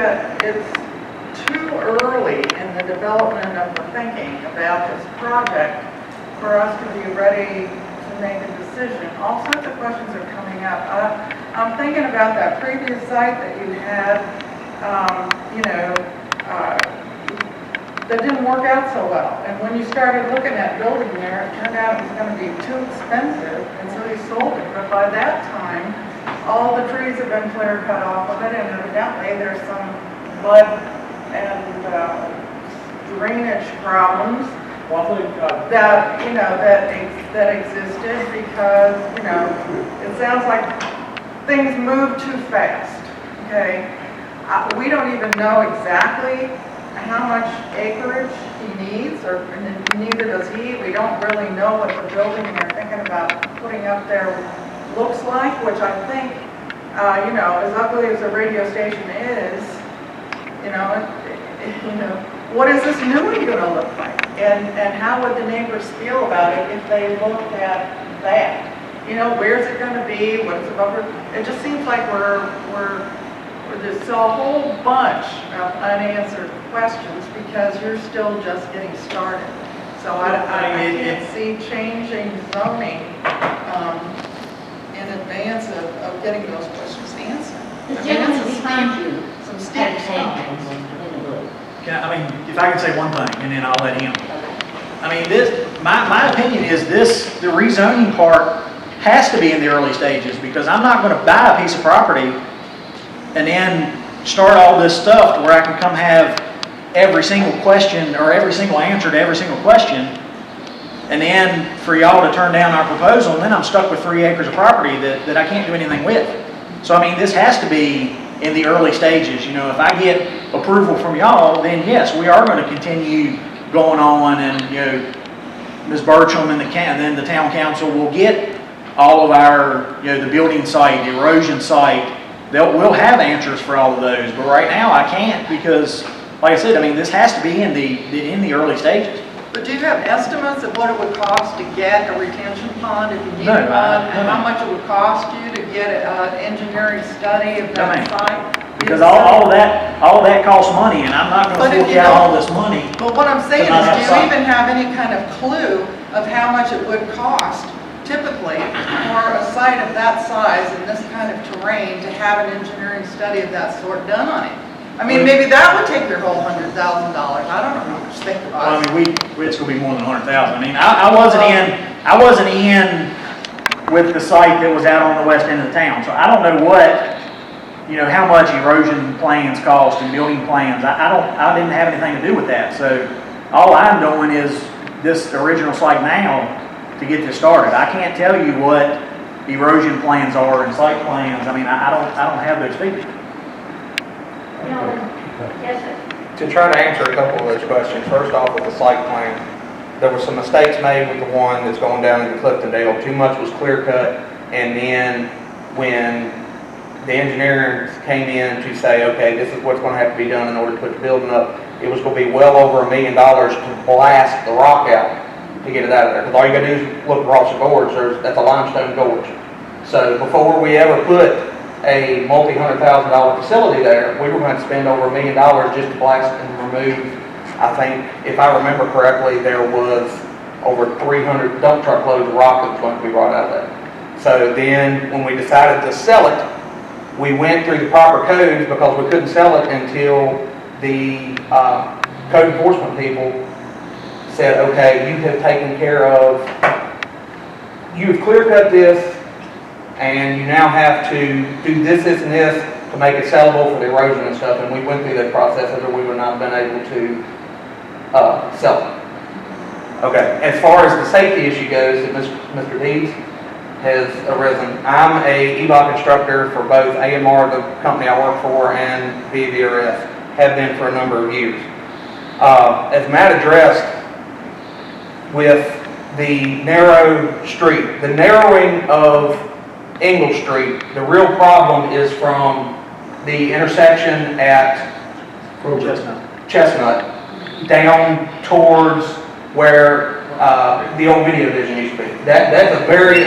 that it's too early in the development of the thinking about this project for us to be ready to make a decision. All sorts of questions are coming up. I'm thinking about that previous site that you had, that didn't work out so well. And when you started looking at building there, it turned out it was going to be too expensive, and so you sold it. But by that time, all the trees have been clear cut off of it, and evidently there's some mud and drainage problems that existed because it sounds like things move too fast. Okay, we don't even know exactly how much acreage he needs, or neither does he. We don't really know what the building they're thinking about putting up there looks like, which I think, as ugly as a radio station is, what is this new one going to look like? And how would the neighbors feel about it if they looked at that? Where's it going to be? What is the buffer? It just seems like there's a whole bunch of unanswered questions because you're still just getting started. So I can't see changing zoning in advance of getting those questions answered. The gentleman behind you some steep stuff. If I can say one thing, and then I'll let him. My opinion is the rezoning part has to be in the early stages, because I'm not going to buy a piece of property and then start all this stuff to where I can come have every single question or every single answer to every single question, and then for y'all to turn down our proposal, and then I'm stuck with 3 acres of property that I can't do anything with. So this has to be in the early stages. If I get approval from y'all, then yes, we are going to continue going on, and Ms. Burcham and then the town council will get all of our, the building site, the erosion site. We'll have answers for all of those, but right now I can't, because, like I said, this has to be in the early stages. But do you have estimates of what it would cost to get a retention pond if you needed one, and how much it would cost you to get an engineering study of that site? Because all of that costs money, and I'm not going to fork out all this money. But what I'm saying is, do you even have any kind of clue of how much it would cost typically for a site of that size in this kind of terrain to have an engineering study of that sort done on it? Maybe that would take your whole $100,000. I don't know. Just think about it. It's going to be more than 100,000. I wasn't in with the site that was out on the west end of the town, so I don't know how much erosion plans cost and building plans. I didn't have anything to do with that. So all I'm doing is this original site now to get this started. I can't tell you what erosion plans are and site plans. I don't have those figures. Yes, sir. To try to answer a couple of those questions, first off with the site plan, there were some mistakes made with the one that's going down into Cliftondale. Too much was clear cut, and then when the engineers came in to say, okay, this is what's going to have to be done in order to put the building up, it was going to be well over $1 million to blast the rock out to get it out of there. Because all you got to do is look across the gorge. That's a limestone gorge. So before we ever put a multi-$100,000 facility there, we were going to spend over $1 million just to blast and remove. I think, if I remember correctly, there was over 300 dump truck loads of rock that was going to be brought out of there. So then, when we decided to sell it, we went through the proper codes, because we couldn't sell it until the code enforcement people said, okay, you have taken care of, you've clear cut this, and you now have to do this, this, and this to make it sellable for the erosion and stuff. And we went through that process, or we would not have been able to sell it. Okay, as far as the safety issue goes that Mr. Dees has arisen, I'm a EBOC instructor for both AMR, the company I work for, and VVRS, have been for a number of years. As Matt addressed with the narrow street, the narrowing of Engle Street, the real problem is from the intersection at Chestnut down towards where the old video vision used to be. That's a very,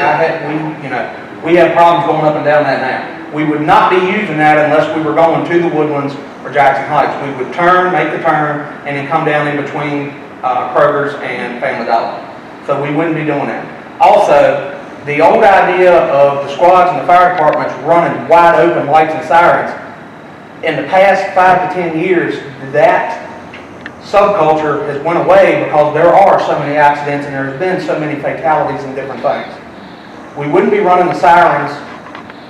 we have problems going up and down that now. we would not be using that unless we were going to the Woodlands or Jackson Heights. We would turn, make the turn, and then come down in between Kroger's and Family Dollar. So we wouldn't be doing that. Also, the old idea of the squads and the fire departments running wide open lights and sirens, in the past 5 to 10 years, that subculture has went away because there are so many accidents and there has been so many fatalities and different things. We wouldn't be running the sirens.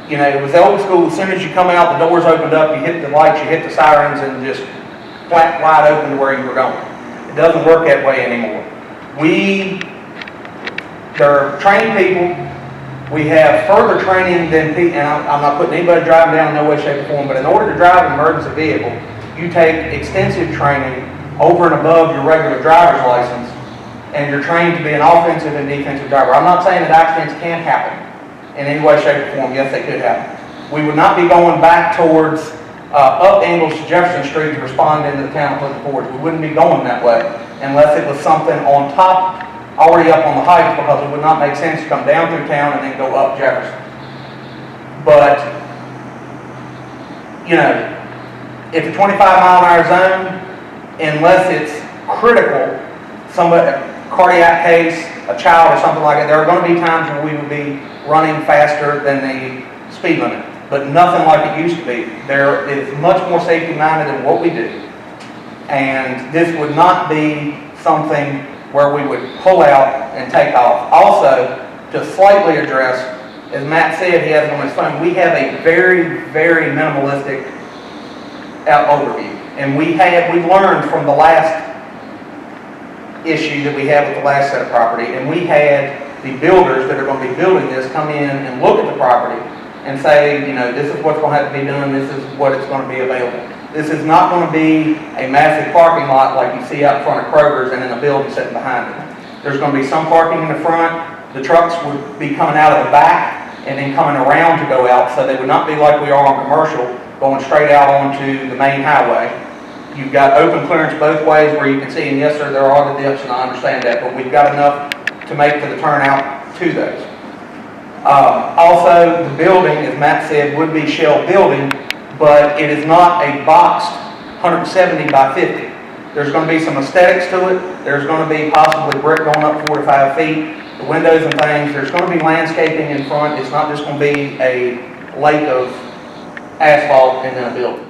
You know, it was the old school, as soon as you come out, the doors opened up, you hit the lights, you hit the sirens, and just flat wide open to where you were going. It doesn't work that way anymore. They're trained people. We have further training than people, and I'm not putting anybody driving down in no way, shape, or form, but in order to drive an emergency vehicle, you take extensive training over and above your regular driver's license, and you're trained to be an offensive and defensive driver. I'm not saying that accidents can't happen in any way, shape, or form. Yes, they could happen. We would not be going back towards up Ingles to Jefferson Street to respond into the town of Clifton Forge. We wouldn't be going that way unless it was something on top, already up on the heights, because it would not make sense to come down through town and then go up Jefferson. But, you know, it's a 25-mile-an-hour zone, unless it's critical, somebody, a cardiac case, a child or something like that, there are going to be times where we would be running faster than the speed limit, but nothing like it used to be. There is much more safety-minded in what we do, and this would not be something where we would pull out and take off. Also, to slightly address, as Matt said, he has it on his phone, we have a very, very minimalistic overview. And we learned from the last issue that we had with the last set of property, and we had the builders that are going to be building this come in and look at the property and say, you know, this is what's going to have to be done, this is what it's going to be available. This is not going to be a massive parking lot like you see out in front of Kroger's and then a building sitting behind it. There's going to be some parking in the front. The trucks would be coming out of the back and then coming around to go out, so they would not be like we are on commercial, going straight out onto the main highway. You've got open clearance both ways where you can see, and yes sir, there are the dips, and I understand that, but we've got enough to make for the turnout to those. Also, the building, as Matt said, would be shell building, but it is not a boxed 170 by 50. There's going to be some aesthetics to it. There's going to be possibly brick going up 4 to 5 feet. The windows and things, there's going to be landscaping in front. It's not just going to be a lake of asphalt and then a building.